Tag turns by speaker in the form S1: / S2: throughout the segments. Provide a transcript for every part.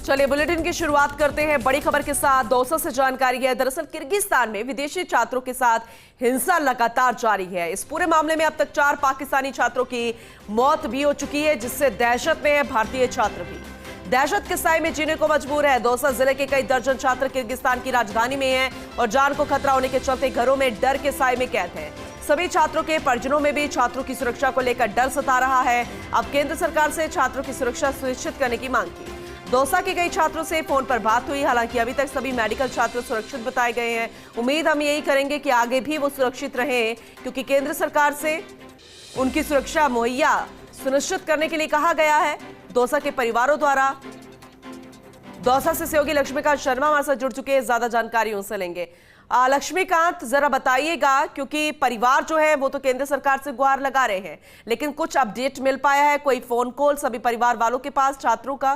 S1: चलिए बुलेटिन की शुरुआत करते हैं बड़ी खबर के साथ। दौसा से जानकारी है, दरअसल किर्गिस्तान में विदेशी छात्रों के साथ हिंसा लगातार जारी है। इस पूरे मामले में अब तक 4 पाकिस्तानी छात्रों की मौत भी हो चुकी है, जिससे दहशत में है भारतीय छात्र भी। दहशत के साए में जीने को मजबूर है। दौसा जिले के कई दर्जन छात्र किर्गिस्तान की राजधानी में हैं और जान को खतरा होने के चलते घरों में डर के साए में कैद हैं। सभी छात्रों के परिजनों में भी छात्रों की सुरक्षा को लेकर डर सता रहा है। अब केंद्र सरकार से छात्रों की सुरक्षा सुनिश्चित करने की मांग की। दौसा के कई छात्रों से फोन पर बात हुई। हालांकि अभी तक सभी मेडिकल छात्र सुरक्षित बताए गए हैं। उम्मीद हम यही करेंगे कि आगे भी वो सुरक्षित रहें, क्योंकि केंद्र सरकार से उनकी सुरक्षा मुहैया सुनिश्चित करने के लिए कहा गया है। दौसा के परिवारों द्वारा। दौसा से सहयोगी लक्ष्मीकांत शर्मा हमारे साथ जुड़ चुके हैं, ज्यादा जानकारी उनसे लेंगे। लक्ष्मीकांत, जरा बताइएगा, क्योंकि परिवार जो है वो तो केंद्र सरकार से गुहार लगा रहे हैं, लेकिन कुछ अपडेट मिल पाया है? कोई फोन कॉल सभी परिवार वालों के पास छात्रों का?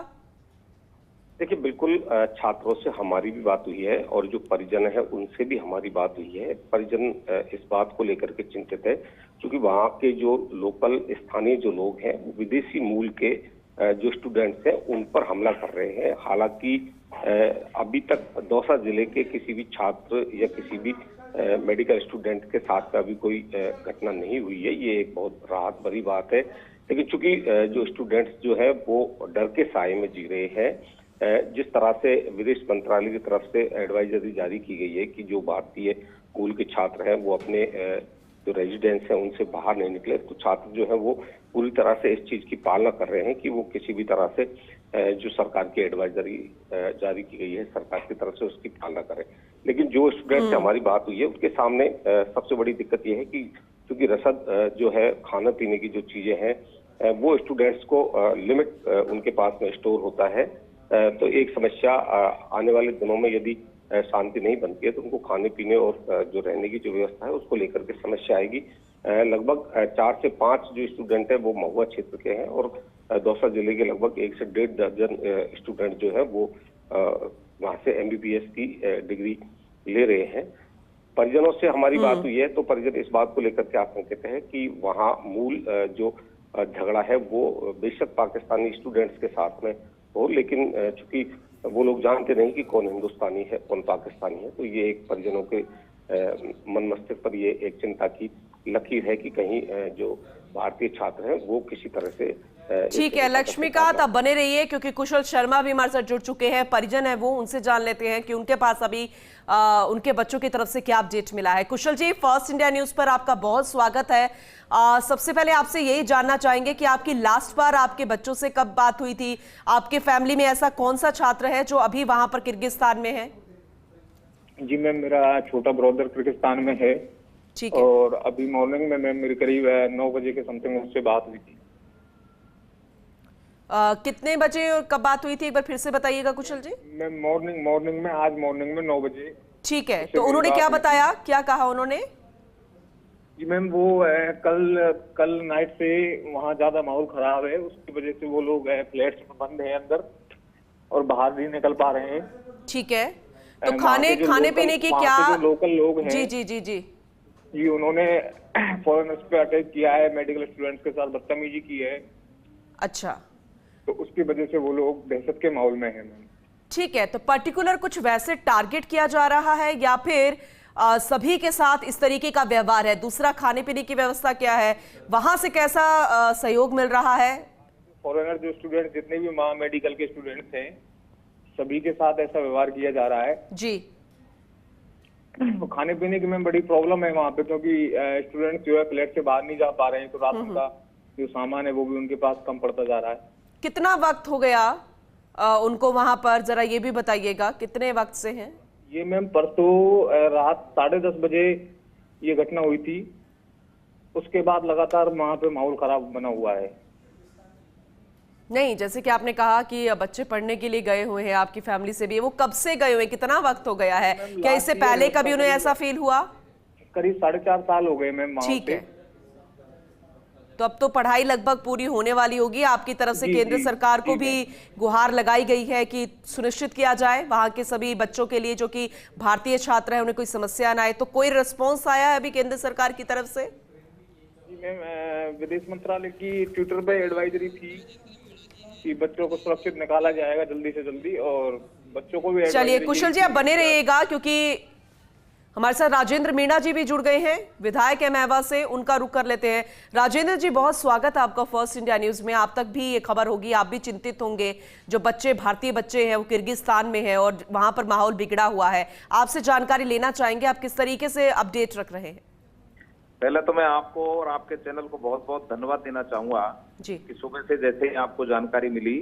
S2: देखिए, बिल्कुल छात्रों से हमारी भी बात हुई है और जो परिजन है उनसे भी हमारी बात हुई है। परिजन इस बात को लेकर के चिंतित है, क्योंकि वहाँ के जो लोकल स्थानीय जो लोग हैं वो विदेशी मूल के जो स्टूडेंट्स हैं उन पर हमला कर रहे हैं। हालांकि अभी तक दौसा जिले के किसी भी छात्र या किसी भी मेडिकल स्टूडेंट के साथ अभी कोई घटना नहीं हुई है। ये एक बहुत राहत भरी बात है। लेकिन चूंकि जो स्टूडेंट्स जो है वो डर के साए में जी रहे हैं, जिस तरह से विदेश मंत्रालय की तरफ से एडवाइजरी जारी की गई है कि जो भारतीय मूल के छात्र हैं वो अपने जो रेजिडेंस है उनसे बाहर नहीं निकले, तो छात्र जो है वो पूरी तरह से इस चीज की पालना कर रहे हैं कि वो किसी भी तरह से जो सरकार की एडवाइजरी जारी की गई है सरकार की तरफ से उसकी पालना करें। लेकिन जो स्टूडेंट से हमारी बात हुई है उसके सामने सबसे बड़ी दिक्कत यह है कि क्योंकि रसद जो है खाने पीने की जो चीजें हैं वो स्टूडेंट्स को लिमिट उनके पास में स्टोर होता है। तो एक समस्या आने वाले दिनों में यदि शांति नहीं बनती है तो उनको खाने पीने और जो रहने की जो व्यवस्था है उसको लेकर के समस्या आएगी। लगभग 4 से 5 जो स्टूडेंट है वो महुआ क्षेत्र के हैं और दौसा जिले के लगभग 1 से 1.5 दर्जन स्टूडेंट जो है वो वहाँ से MBBS की डिग्री ले रहे हैं। परिजनों से हमारी बात हुई है तो परिजन इस बात को लेकर के आशंकित है कि वहाँ मूल जो झगड़ा है वो बेशक पाकिस्तानी स्टूडेंट्स के साथ में हो, लेकिन चूंकि वो लोग जानते नहीं कि कौन हिंदुस्तानी है कौन पाकिस्तानी है, तो ये एक परिजनों के मन मस्तिष्क पर ये एक चिंता की लकीर है कि कहीं जो भारतीय छात्र हैं वो किसी तरह से।
S1: ठीक है लक्ष्मीकांत, आप बने रहिए, क्योंकि कुशल शर्मा भी हमारे साथ जुड़ चुके हैं, परिजन है वो, उनसे जान लेते हैं कि उनके पास अभी उनके बच्चों की तरफ से क्या अपडेट मिला है। कुशल जी, फर्स्ट इंडिया न्यूज पर आपका बहुत स्वागत है। सबसे पहले आपसे यही जानना चाहेंगे कि आपकी लास्ट बार आपके बच्चों से कब बात हुई थी? आपके फैमिली में ऐसा कौन सा छात्र है जो अभी वहां पर किर्गिस्तान में है?
S3: जी मैम, मेरा छोटा ब्रदर किर्गिस्तान में है।
S1: ठीक है।
S3: और अभी मॉर्निंग में मैम मेरी करीब 9 बजे के समथिंग उससे बात हुई थी।
S1: कितने बजे और कब बात हुई थी, एक बार फिर से बताइएगा कुशल जी।
S3: मैम मॉर्निंग में आज मॉर्निंग में 9 बजे।
S1: ठीक है, तो उन्होंने क्या बताया, क्या कहा उन्होंने?
S3: जी मैम, वो कल नाइट से वहाँ ज्यादा माहौल खराब है, उसकी वजह से वो लोग फ्लैट्स में बंद हैं अंदर और बाहर नहीं निकल पा रहे हैं।
S1: ठीक है, तो खाने पीने की क्या
S3: जो लोकल लोग हैं
S1: जी जी जी जी
S3: जी उन्होंने फॉरेनर्स पे अटैक किया है, मेडिकल स्टूडेंट्स के साथ बदतमीजी की है।
S1: अच्छा,
S3: तो उसकी वजह से वो लोग दहशत के माहौल में हैं मैम।
S1: ठीक है, तो पर्टिकुलर कुछ वैसे टारगेट किया जा रहा है या फिर सभी के साथ इस तरीके का व्यवहार है? दूसरा, खाने पीने की व्यवस्था क्या है, वहां से कैसा सहयोग मिल रहा है?
S3: फॉरेनर जो स्टूडेंट जितने भी वहाँ मेडिकल के स्टूडेंट्स हैं सभी के साथ ऐसा व्यवहार किया जा रहा है
S1: जी।
S3: तो खाने पीने की में बड़ी प्रॉब्लम है वहाँ पे, क्योंकि स्टूडेंट्स जो है फ्लैट से बाहर नहीं जा पा रहे हैं, तो राशन का जो सामान है वो भी उनके पास कम पड़ता जा रहा है।
S1: कितना वक्त हो गया उनको वहां पर, जरा ये भी बताइएगा, कितने वक्त से हैं?
S3: ये मैम परसों रात 10:30 बजे ये घटना हुई थी। उसके बाद लगातार वहाँ पे माहौल खराब बना हुआ है।
S1: नहीं, जैसे कि आपने कहा कि बच्चे पढ़ने के लिए गए हुए हैं, आपकी फैमिली से भी, वो कब से गए हुए, कितना वक्त हो गया है? क्या इससे पहले कभी उन्हें ऐसा फील हुआ?
S3: करीब 4.5 साल हो गए मैम।
S1: ठीक है, तो अब तो पढ़ाई लगभग पूरी होने वाली होगी। आपकी तरफ से केंद्र सरकार को भी गुहार लगाई गई है कि सुनिश्चित किया जाए वहां के सभी बच्चों के लिए जो कि भारतीय छात्र हैं उन्हें कोई समस्या ना आए। तो कोई रिस्पॉन्स आया है अभी केंद्र सरकार की तरफ से?
S3: जी मैम, विदेश मंत्रालय की ट्विटर पे एडवाइजरी थी कि बच्चों को सुरक्षित निकाला जाएगा जल्दी से जल्दी, और बच्चों को भी
S1: चलिए कुशल जी आप बने रहिएगा, क्योंकि हमारे साथ राजेंद्र मीणा जी भी जुड़ गए हैं, विधायक है महवा से, उनका रुख कर लेते हैं। राजेंद्र जी बहुत स्वागत है आपका फर्स्ट इंडिया न्यूज में। आप तक भी ये खबर होगी, आप भी चिंतित होंगे। जो बच्चे, भारतीय बच्चे हैं, वो किर्गिस्तान में है और वहां पर माहौल बिगड़ा हुआ है। आपसे जानकारी लेना चाहेंगे, आप किस तरीके से अपडेट रख रहे हैं?
S4: पहले तो मैं आपको और आपके चैनल को बहुत बहुत धन्यवाद देना चाहूंगा
S1: जी
S4: कि सुबह से जैसे ही आपको जानकारी मिली,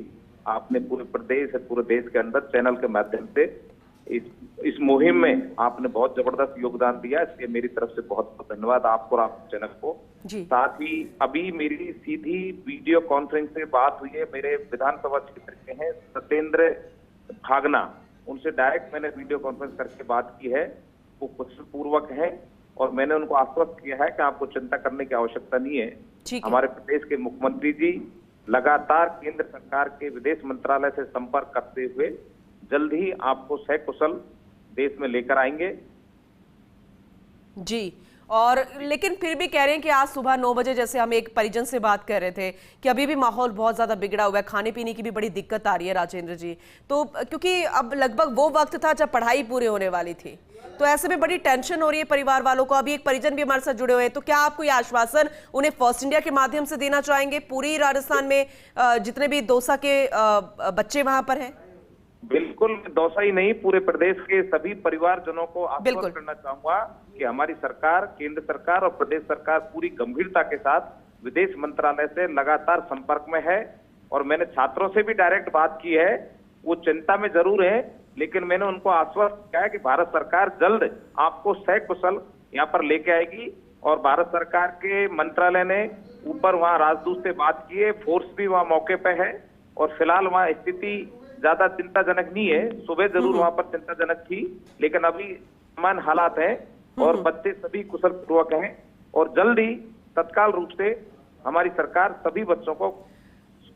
S4: आपने पूरे प्रदेश, पूरे देश के अंदर चैनल के माध्यम से इस मुहिम में आपने बहुत जबरदस्त योगदान दिया। इसलिए मेरी तरफ से बहुत बहुत धन्यवाद आपको और आपके चैनल को।
S1: जी
S4: साथ ही अभी मेरी सीधी वीडियो कॉन्फ्रेंस से बात हुई है मेरे विधानसभा क्षेत्र के हैं सत्येंद्र भागना, उनसे डायरेक्ट मैंने वीडियो कॉन्फ्रेंस करके बात की है। वो कुशल पूर्वक है और मैंने उनको आश्वस्त किया है कि आपको चिंता करने की आवश्यकता नहीं है।
S1: ठीक है।
S4: हमारे प्रदेश के मुख्यमंत्री जी लगातार केंद्र सरकार के विदेश मंत्रालय से संपर्क करते हुए जल्द ही आपको सकुशल देश में लेकर आएंगे।
S1: जी, और लेकिन फिर भी कह रहे हैं कि आज सुबह 9 बजे, जैसे हम एक परिजन से बात कर रहे थे, कि अभी भी माहौल बहुत ज्यादा बिगड़ा हुआ है, खाने पीने की भी बड़ी दिक्कत आ रही है राजेंद्र जी। तो क्योंकि अब लगभग वो वक्त था जब पढ़ाई पूरी होने वाली थी, तो ऐसे में बड़ी टेंशन हो रही है परिवार वालों को। अभी एक परिजन भी हमारे साथ जुड़े हुए हैं, तो क्या आप कोई आश्वासन उन्हें फर्स्ट इंडिया के माध्यम से देना चाहेंगे? पूरी राजस्थान में जितने भी दौसा के बच्चे वहां पर हैं।
S4: बिल्कुल, दौसा ही नहीं, पूरे प्रदेश के सभी परिवारजनों को आश्वस्त करना चाहूंगा कि हमारी सरकार, केंद्र सरकार और प्रदेश सरकार पूरी गंभीरता के साथ विदेश मंत्रालय से लगातार संपर्क में है। और मैंने छात्रों से भी डायरेक्ट बात की है, वो चिंता में जरूर है, लेकिन मैंने उनको आश्वस्त किया है कि भारत सरकार जल्द आपको सकुशल यहाँ पर लेके आएगी। और भारत सरकार के मंत्रालय ने ऊपर वहाँ राजदूत से बात की है, फोर्स भी वहाँ मौके पे है और फिलहाल वहाँ स्थिति ज्यादा चिंताजनक नहीं है। सुबह जरूर वहां पर चिंताजनक थी, लेकिन अभी समान हालात है और बच्चे सभी कुशल पूर्वक हैं और जल्द ही तत्काल रूप से हमारी सरकार सभी बच्चों को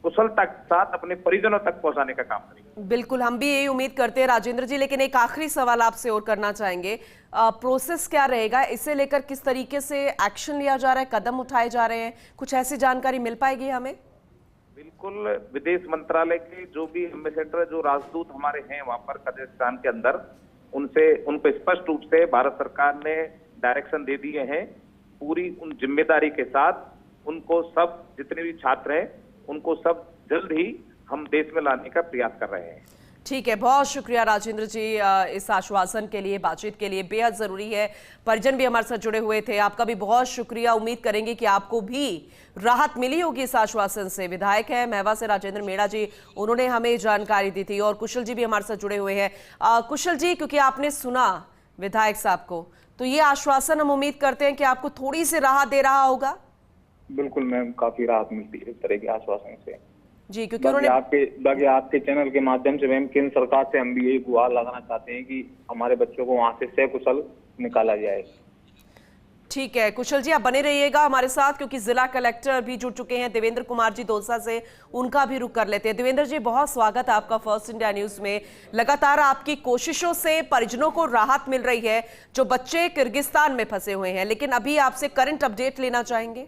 S4: कुशलता के साथ अपने परिजनों तक पहुंचाने का काम करेगी।
S1: बिल्कुल, हम भी यही उम्मीद करते हैं राजेंद्र जी। लेकिन एक आखिरी सवाल आपसे और करना चाहेंगे, प्रोसेस क्या रहेगा? इसे लेकर किस तरीके से एक्शन लिया जा रहा है, कदम उठाए जा रहे हैं, कुछ ऐसी जानकारी मिल पाएगी हमें?
S4: बिल्कुल, विदेश मंत्रालय के जो भी एम्बेसडर, जो राजदूत हमारे हैं वहां पर कजाकिस्तान के अंदर, उनको स्पष्ट रूप से भारत सरकार ने डायरेक्शन दे दिए हैं। पूरी उन जिम्मेदारी के साथ उनको सब, जितने भी छात्र हैं उनको सब जल्द ही हम देश में लाने का प्रयास कर रहे हैं।
S1: ठीक है, बहुत शुक्रिया राजेंद्र जी इस आश्वासन के लिए, बातचीत के लिए। बेहद जरूरी है, परिजन भी हमारे साथ जुड़े हुए थे। आपका भी बहुत शुक्रिया। उम्मीद करेंगे कि आपको भी राहत मिली होगी इस आश्वासन से। विधायक है महवा से राजेंद्र मीणा जी, उन्होंने हमें जानकारी दी थी। और कुशल जी भी हमारे साथ जुड़े हुए हैं। कुशल जी, क्योंकि आपने सुना विधायक साहब को, तो ये आश्वासन हम उम्मीद करते हैं कि आपको थोड़ी सी राहत दे रहा होगा।
S3: बिल्कुल मैम, काफी राहत मिलती है इस तरह के आश्वासन से
S1: जी, क्योंकि उन्होंने
S3: आपके चैनल के माध्यम से मैम केंद्र सरकार से हम भी यही गुहार लगाना चाहते हैं कि हमारे बच्चों को वहां से सकुशल निकाला जाए।
S1: ठीक है कुशल जी, आप बने रहिएगा हमारे साथ, क्योंकि जिला कलेक्टर भी जुड़ चुके हैं देवेंद्र कुमार जी दौसा से, उनका भी रुख कर लेते हैं। देवेंद्र जी, बहुत स्वागत है आपका फर्स्ट इंडिया न्यूज में। लगातार आपकी कोशिशों से परिजनों को राहत मिल रही है जो बच्चे किर्गिस्तान में फंसे हुए हैं, लेकिन अभी आपसे करंट अपडेट लेना चाहेंगे।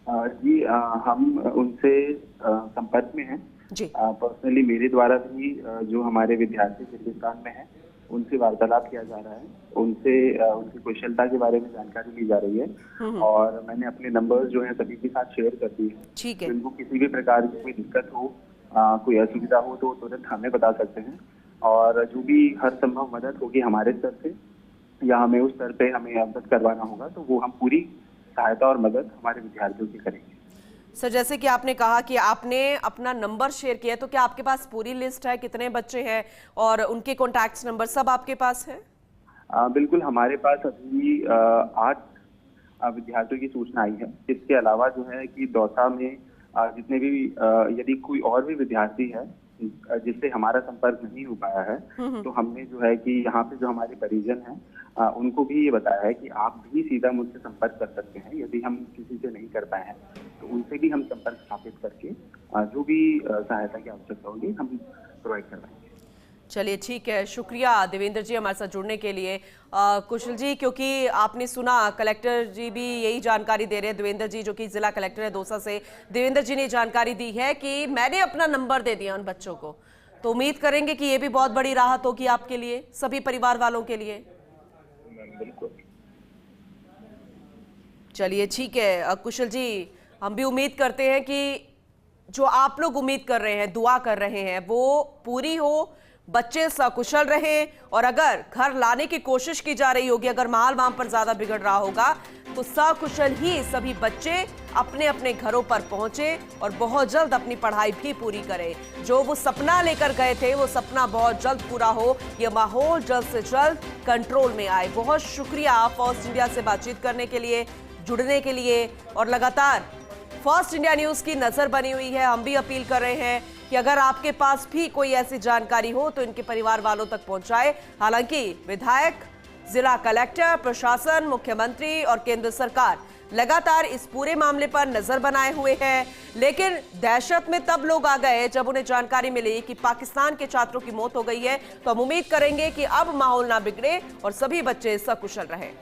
S5: जी, हम उनसे संपर्क में हैं
S1: जी।
S5: पर्सनली मेरे द्वारा भी जो हमारे विद्यार्थी किर्गिस्तान में हैं उनसे वार्तालाप किया जा रहा है, उनसे उनकी कुशलता के बारे में जानकारी ली जा रही है और मैंने अपने नंबर्स जो हैं सभी के साथ शेयर कर दिए हैं।
S1: ठीक है।
S5: तो इनको किसी भी प्रकार की कोई दिक्कत हो, कोई असुविधा हो तो तुरंत हमें बता सकते हैं और जो भी हर संभव मदद होगी हमारे स्तर से या हमें उस स्तर पे हमें अवगत करवाना होगा तो वो हम पूरी सहायता और मदद हमारे विद्यार्थियों की करेंगे।
S1: सर, जैसे कि आपने कहा कि आपने अपना नंबर शेयर किया, तो क्या आपके पास पूरी लिस्ट है, कितने बच्चे हैं और उनके कॉन्टैक्ट नंबर सब आपके पास है?
S5: बिल्कुल, हमारे पास अभी 8 विद्यार्थियों की सूचना आई है। इसके अलावा जो है कि दौसा में जितने भी यदि कोई और भी विद्यार्थी है जिससे हमारा संपर्क नहीं हो पाया है तो हमने जो है कि यहाँ पे जो हमारे परिजन हैं उनको भी ये बताया है कि आप भी सीधा मुझसे संपर्क कर सकते हैं। यदि हम किसी से नहीं कर पाए हैं तो उनसे भी हम संपर्क स्थापित करके जो भी सहायता की आवश्यकता होगी हम प्रोवाइड करवाएंगे।
S1: चलिए ठीक है, शुक्रिया देवेंद्र जी हमारे साथ जुड़ने के लिए। कुशल जी, क्योंकि आपने सुना कलेक्टर जी भी यही जानकारी दे रहे हैं, देवेंद्र जी जो कि जिला कलेक्टर है दौसा से, देवेंद्र जी ने जानकारी दी है कि मैंने अपना नंबर दे दिया उन बच्चों को, तो उम्मीद करेंगे कि ये भी बहुत बड़ी राहत होगी आपके लिए, सभी परिवार वालों के लिए।
S3: बिल्कुल।
S1: चलिए ठीक है कुशल जी, हम भी उम्मीद करते हैं कि जो आप लोग उम्मीद कर रहे हैं, दुआ कर रहे हैं, वो पूरी हो, बच्चे सकुशल रहें। और अगर घर लाने की कोशिश की जा रही होगी, अगर माहौल वहां पर ज्यादा बिगड़ रहा होगा, तो सकुशल ही सभी बच्चे अपने अपने घरों पर पहुंचे और बहुत जल्द अपनी पढ़ाई भी पूरी करें। जो वो सपना लेकर गए थे वो सपना बहुत जल्द पूरा हो, ये माहौल जल्द से जल्द कंट्रोल में आए। बहुत शुक्रिया फर्स्ट इंडिया से बातचीत करने के लिए, जुड़ने के लिए, और लगातार फर्स्ट इंडिया न्यूज की नजर बनी हुई है। हम भी अपील कर रहे हैं कि अगर आपके पास भी कोई ऐसी जानकारी हो तो इनके परिवार वालों तक पहुंचाए। हालांकि विधायक, जिला कलेक्टर, प्रशासन, मुख्यमंत्री और केंद्र सरकार लगातार इस पूरे मामले पर नजर बनाए हुए हैं, लेकिन दहशत में तब लोग आ गए जब उन्हें जानकारी मिली कि पाकिस्तान के छात्रों की मौत हो गई है। तो हम उम्मीद करेंगे कि अब माहौल ना बिगड़े और सभी बच्चे सकुशल रहें।